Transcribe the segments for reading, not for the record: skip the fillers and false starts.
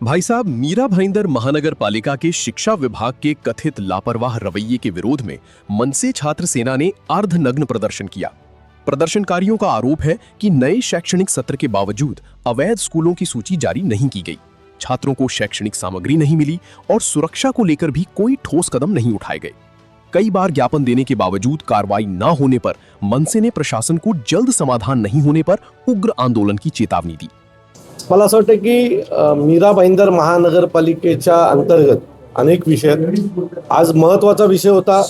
भाई साहब, मीरा भाईंदर महानगर पालिका के शिक्षा विभाग के कथित लापरवाह रवैये के विरोध में मनसे छात्र सेना ने अर्धनग्न प्रदर्शन किया। प्रदर्शनकारियों का आरोप है कि नए शैक्षणिक सत्र के बावजूद अवैध स्कूलों की सूची जारी नहीं की गई, छात्रों को शैक्षणिक सामग्री नहीं मिली और सुरक्षा को लेकर भी कोई ठोस कदम नहीं उठाए गए। कई बार ज्ञापन देने के बावजूद कार्रवाई न होने पर मनसे ने प्रशासन को जल्द समाधान नहीं होने पर उग्र आंदोलन की चेतावनी दी। मला असं वाटतं की मीरा भाईंदर महानगरपालिकेच्या अंतर्गत अनेक विषय आहेत। आज महत्त्वाचा विषय होता,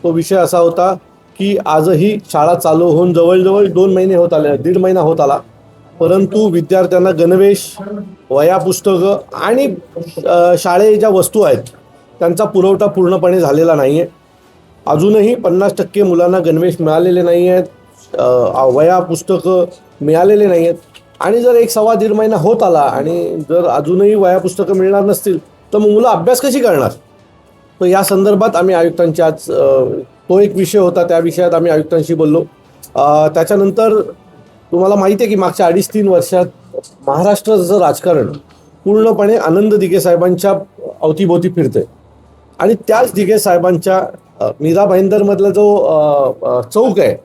तो विषय असा होता की आजही शाळा चालू होऊन जवळजवळ 2 महिने होत आले, 1.5 महिना होत आला, परंतु विद्यार्थ्यांना गणवेश, वह्या, पुस्तकं आणि शाळेच्या वस्तू आहेत त्यांचा पुरवठा पूर्णपणे झालेला नाही आहे। अजूनही 50% मुलांना गणवेश मिळालेले नाही आहेत, वह्या, पुस्तकं मिळालेले नाही आहेत आणि जर 1-1.25 महिना होत आला आणि जर अजूनही वह्या पुस्तकं मिळणार नसतील तर मग मुलं अभ्यास कशी करणार। तर या संदर्भात आम्ही आयुक्तांची आज तो एक विषय होता, त्या विषयात आम्ही आयुक्तांशी बोललो। त्याच्यानंतर तुम्हाला माहिती आहे की मागच्या 2.5-3 वर्षात महाराष्ट्राचं राजकारण पूर्णपणे आनंद दिघे साहेबांच्या अवतीभोवती फिरतंय आणि त्याच दिघे साहेबांच्या मीरा भाईंदरमधला जो चौक आहे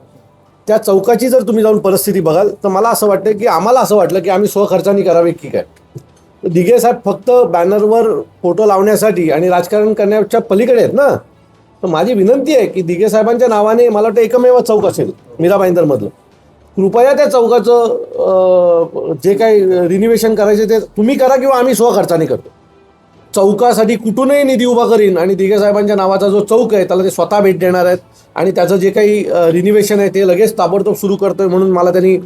त्या चौकाची जर तुम्ही जाऊन परिस्थिती बघाल तर मला असं वाटतं की आम्हाला असं वाटलं की आम्ही स्वखर्चाने करावे की काय। दिघे साहेब फक्त बॅनरवर फोटो लावण्यासाठी आणि राजकारण करण्याच्या पलीकडे आहेत ना। तर माझी विनंती आहे की दिघे साहेबांच्या नावाने मला वाटतं एकमेव चौक असेल मीरा भाईंदरमधलं, कृपया त्या चौकाचं जे काही रिनोव्हेशन करायचे ते तुम्ही करा किंवा आम्ही स्वखर्चाने करतो। चौकासाठी कुठूनही निधी उभा करीन आणि दिघे साहेबांच्या नावाचा जो चौक आहे त्याला ते स्वतः भेट देणार आहेत आणि त्याचं जे काही रिनोव्हेशन आहे ते लगेच ताबडतोब सुरू करतोय म्हणून मला त्यांनी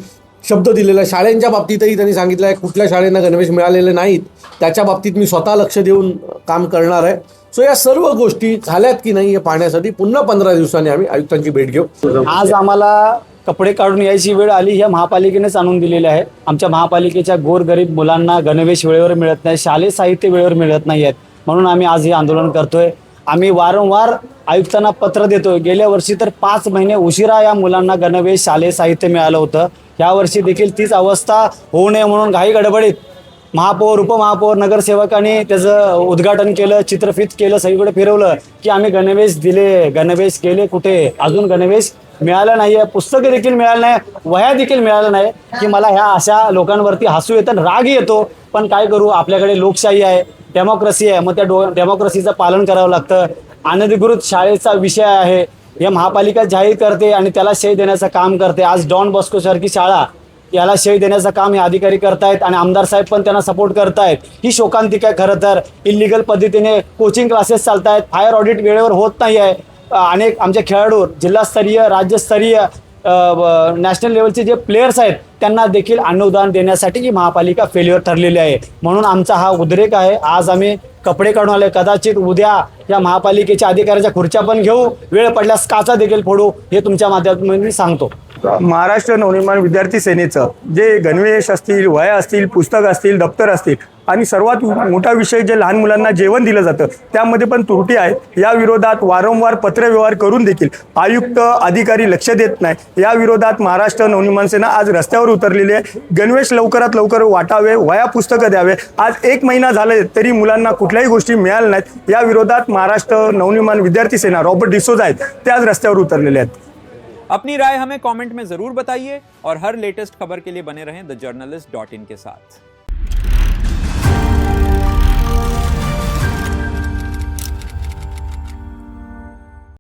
शब्द दिलेला आहे। शाळेंच्या बाबतीतही त्यांनी सांगितलं आहे कुठल्या शाळेंना गणवेश मिळालेले नाहीत त्याच्या बाबतीत मी स्वतः लक्ष देऊन काम करणार आहे। सो या सर्व गोष्टी झाल्यात की नाही हे पाहण्यासाठी पुन्हा 15 दिवसांनी आम्ही आयुक्तांची भेट घेऊ। आज आम्हाला कपडे काढून यायची वेळ आली, ह्या महापालिकेनेच आणून दिलेली आहे। आमच्या महापालिकेच्या गोरगरीब मुलांना गणवेश वेळेवर मिळत नाही, शालेय साहित्य वेळेवर मिळत नाही आहेत, म्हणून आम्ही आज हे आंदोलन करतोय। आम्ही वारंवार आयुक्तांना पत्र देतोय। गेल्या वर्षी तर 5 महिने उशिरा या मुलांना गणवेश, शालेय साहित्य मिळालं होतं। यावर्षी देखील तीच अवस्था होऊ नये म्हणून घाई गडबडीत महापौर, उपमहापौर, नगरसेवकांनी त्याचं उद्घाटन केलं, चित्रफित केलं, सगळीकडे फिरवलं की आम्ही गणवेश दिले, गणवेश केले, कुठे अजून गणवेश मिळालं नाही आहे, पुस्तकं देखील मिळालं नाही, वह्या देखील मिळालं नाही की मला ह्या अशा लोकांवरती हसू येतं, राग येतो। पण काय करू, आपल्याकडे लोकशाही आहे, डेमोक्रेसी आहे, मग त्या डेमोक्रेसीचं पालन करावं लागतं। अनधिकृत शाळेचा विषय आहे, हे महापालिका जाहीर करते आणि त्याला शय देण्याचं काम करते। आज डॉन बॉस्को सारखी शाळा, याला शय देण्याचं काम हे अधिकारी करतायत आणि आमदार साहेब पण त्यांना सपोर्ट करतायत। ही शोकांतिका आहे खरं तर। इलिगल पद्धतीने कोचिंग क्लासेस चालतायत, फायर ऑडिट वेळेवर होत नाही आहे। अनेक आमचे खेळाडू जिल्हास्तरीय, राज्यस्तरीय, नॅशनल लेवलचे जे प्लेयर्स आहेत त्यांना देखील अनुदान देण्यासाठी ही महापालिका फेल्युअर ठरलेली आहे, म्हणून आमचा हा उद्रेक आहे। आज आम्ही कपडे काढून आले, कदाचित उद्या या महापालिकेच्या अधिकाऱ्याच्या खुर्च्या पण घेऊ, वेळ पडल्यास काचा देखील फोडू, हे तुमच्या माध्यमातून मी सांगतो। महाराष्ट्र नवनिर्माण विद्यार्थी सेनेचं जे गणवेश असतील, वह्या असतील, पुस्तक असतील, दप्तर असतील आणि सर्वात मोठा विषय जे लहान मुलांना जेवण दिलं जातं त्यामध्ये पण त्रुटी आहेत। या विरोधात वारंवार पत्रव्यवहार करून देखील आयुक्त, अधिकारी लक्ष देत नाही। या विरोधात महाराष्ट्र नवनिर्माण सेना आज रस्त्यावर उतरलेली आहे। गणवेश लवकरात लवकर वाटावे, वह्या पुस्तकं द्यावे। आज 1 महिना झाले तरी मुलांना कुठल्याही गोष्टी मिळाल्या नाहीत। या विरोधात महाराष्ट्र नवनिर्माण विद्यार्थी सेना, रॉबर्ट डिसोजा आहेत, ते आज रस्त्यावर उतरलेले आहेत। अपनी राय हमें कमेंट में जरूर बताइए और हर लेटेस्ट खबर के लिए बने रहें thejurnalist.in के साथ।